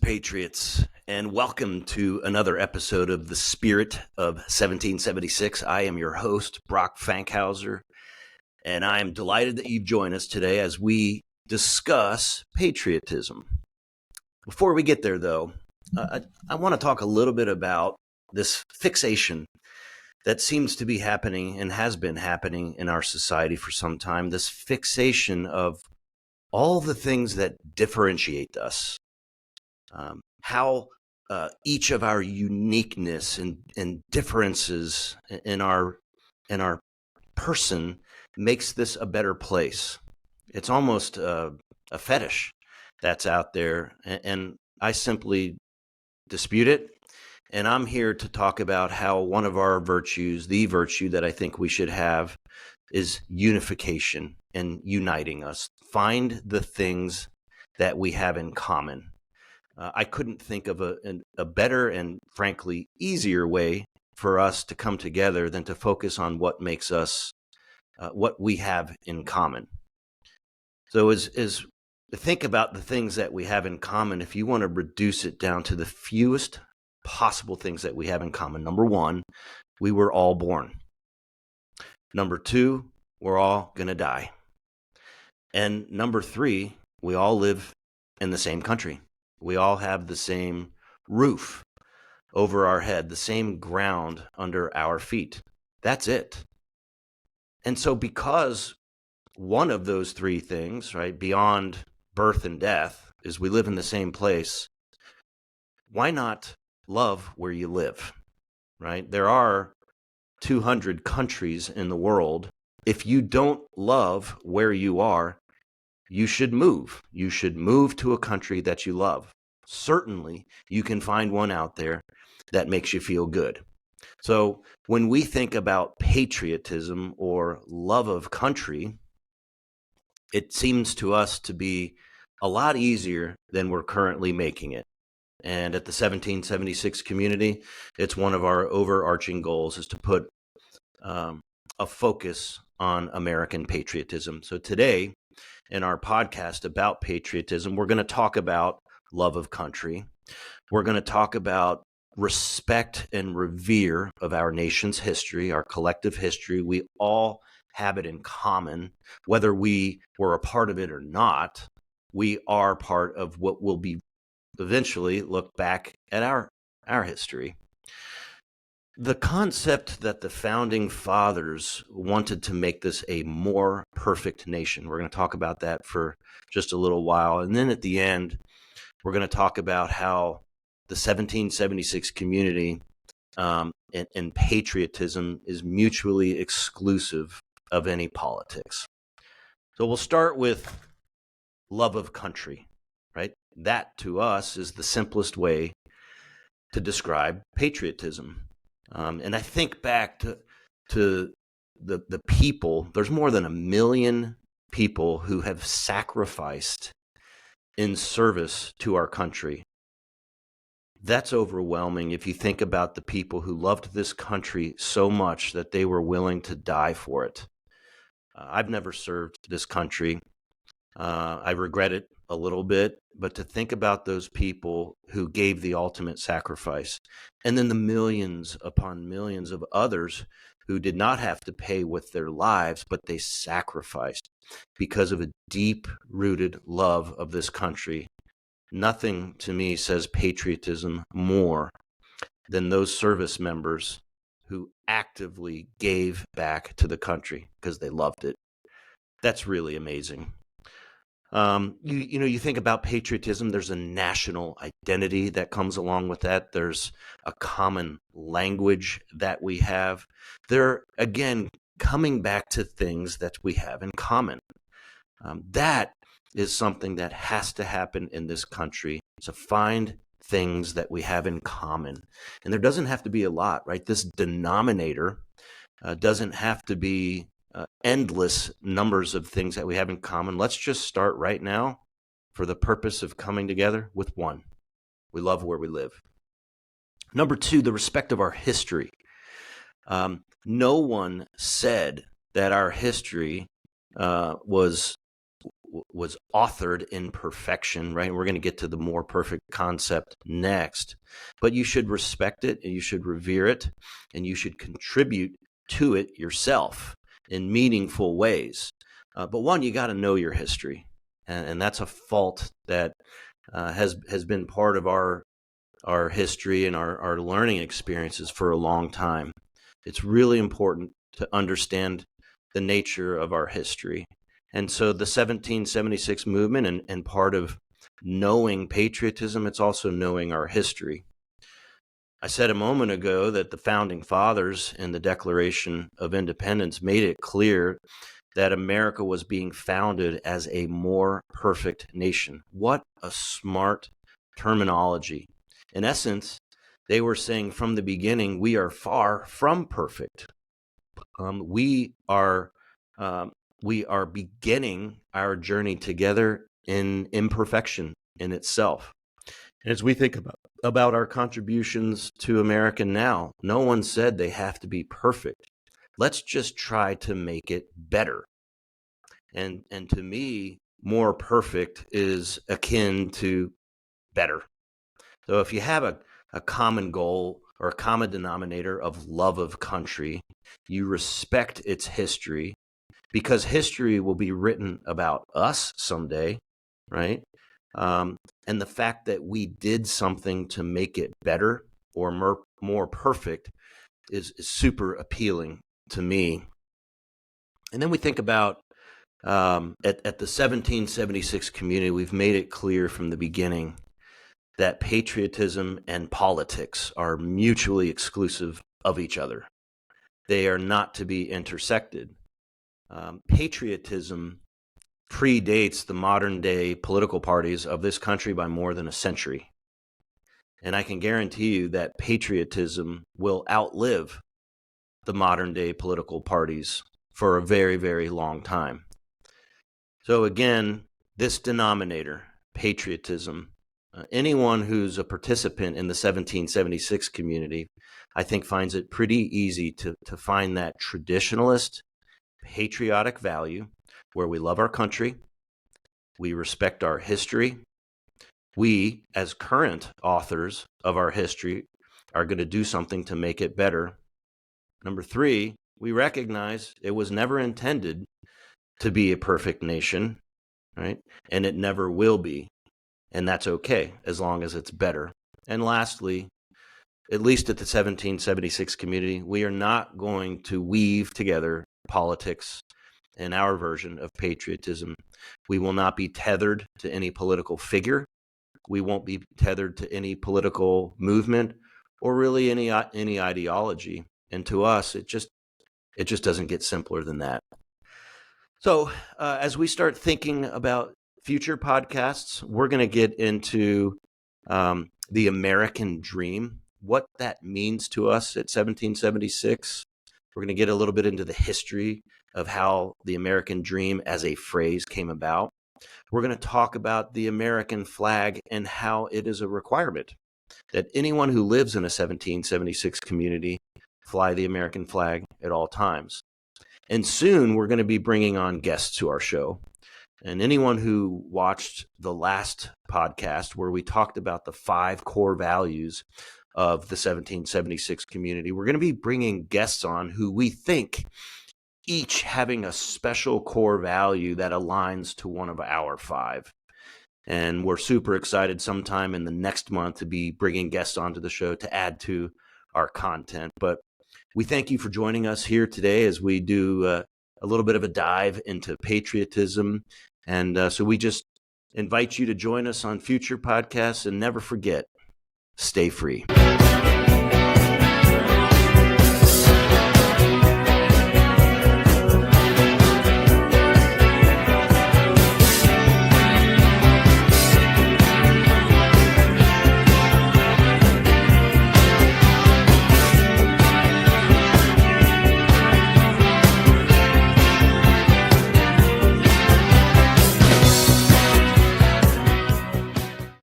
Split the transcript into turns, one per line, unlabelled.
Patriots, and welcome to another episode of The Spirit of 1776. I am your host, Brock Fankhauser, and I am delighted that you join us today as we discuss patriotism. Before we get there, though, I want to talk a little bit about this fixation that seems to be happening and has been happening in our society for some time, this fixation of all the things that differentiate us. How each of our uniqueness and differences in our person makes this a better place. It's almost a fetish that's out there, and I simply dispute it. And I'm here to talk about how one of our virtues, the virtue that I think we should have, is unification and uniting us. Find the things that we have in common. I couldn't think of a better and frankly easier way for us to come together than to focus on what makes us, what we have in common. So as think about the things that we have in common, if you want to reduce it down to the fewest possible things that we have in common. Number one, we were all born. Number two, we're all going to die. And number three, we all live in the same country. We all have the same roof over our head, the same ground under our feet. That's it. And so because one of those three things, right, beyond birth and death, is we live in the same place, why not love where you live, right? There are 200 countries in the world. If you don't love where you are, you should move. You should move to a country that you love. Certainly, you can find one out there that makes you feel good. So when we think about patriotism or love of country, it seems to us to be a lot easier than we're currently making it. And at the 1776 community, it's one of our overarching goals is to put a focus on American patriotism. So today, in our podcast about patriotism, we're going to talk about love of country. We're going to talk about respect and revere of our nation's history, our collective history. We all have it in common, whether we were a part of it or not. We are part of what will be eventually look back at our history. The concept that the founding fathers wanted to make this a more perfect nation. We're going to talk about that for just a little while. And then at the end, we're going to talk about how the 1776 community and patriotism is mutually exclusive of any politics. So we'll start with love of country, right? That to us is the simplest way to describe patriotism. And I think back to the people. There's more than 1 million people who have sacrificed in service to our country. That's overwhelming if you think about the people who loved this country so much that they were willing to die for it. I've never served this country. I regret it a little bit, but to think about those people who gave the ultimate sacrifice, and then the millions upon millions of others who did not have to pay with their lives, but they sacrificed because of a deep-rooted love of this country. Nothing to me says patriotism more than those service members who actively gave back to the country because they loved it. That's really amazing. You think about patriotism, there's a national identity that comes along with that. There's a common language that we have. They're, again, coming back to things that we have in common. That is something that has to happen in this country, to find things that we have in common. And there doesn't have to be a lot, right? This denominator doesn't have to be endless numbers of things that we have in common. Let's just start right now for the purpose of coming together with one. We love where we live. Number two, the respect of our history. No one said that our history was was authored in perfection, right? We're going to get to the more perfect concept next, but you should respect it and you should revere it and you should contribute to it yourself in meaningful ways. But one, you got to know your history, and that's a fault that has been part of our history and our learning experiences for a long time. It's really important to understand the nature of our history. And so the 1776 movement and part of knowing patriotism, it's also knowing our history. I said a moment ago that the founding fathers in the Declaration of Independence made it clear that America was being founded as a more perfect nation. What a smart terminology. In essence, they were saying from the beginning, we are far from perfect. We are beginning our journey together in imperfection in itself. And as we think about our contributions to America now, no one said they have to be perfect. Let's just try to make it better. And to me, more perfect is akin to better. So if you have a common goal or a common denominator of love of country, you respect its history, because history will be written about us someday, right? And the fact that we did something to make it better or more perfect is super appealing to me. And then we think about at the 1776 community, we've made it clear from the beginning that patriotism and politics are mutually exclusive of each other. They are not to be intersected. Patriotism predates the modern day political parties of this country by more than a century. And I can guarantee you that patriotism will outlive the modern day political parties for a very, very long time. So again, this denominator, patriotism, anyone who's a participant in the 1776 community, I think finds it pretty easy to find that traditionalist, patriotic value where we love our country, we respect our history. We, as current authors of our history, are going to do something to make it better. Number three, we recognize it was never intended to be a perfect nation, right? And it never will be. And that's okay, as long as it's better. And lastly, at least at the 1776 community, we are not going to weave together politics and our version of patriotism. We will not be tethered to any political figure. We won't be tethered to any political movement or really any ideology. And to us, it just doesn't get simpler than that. So as we start thinking about future podcasts, we're going to get into the American dream, what that means to us at 1776. We're going to get a little bit into the history of how the American dream as a phrase came about. We're going to talk about the American flag and how it is a requirement that anyone who lives in a 1776 community fly the American flag at all times. And soon we're going to be bringing on guests to our show. And anyone who watched the last podcast where we talked about the 5 core values of the 1776 community, we're going to be bringing guests on who we think each having a special core value that aligns to one of our 5. And we're super excited sometime in the next month to be bringing guests onto the show to add to our content. But we thank you for joining us here today as we do a little bit of a dive into patriotism. And so we just invite you to join us on future podcasts, and never forget, stay free.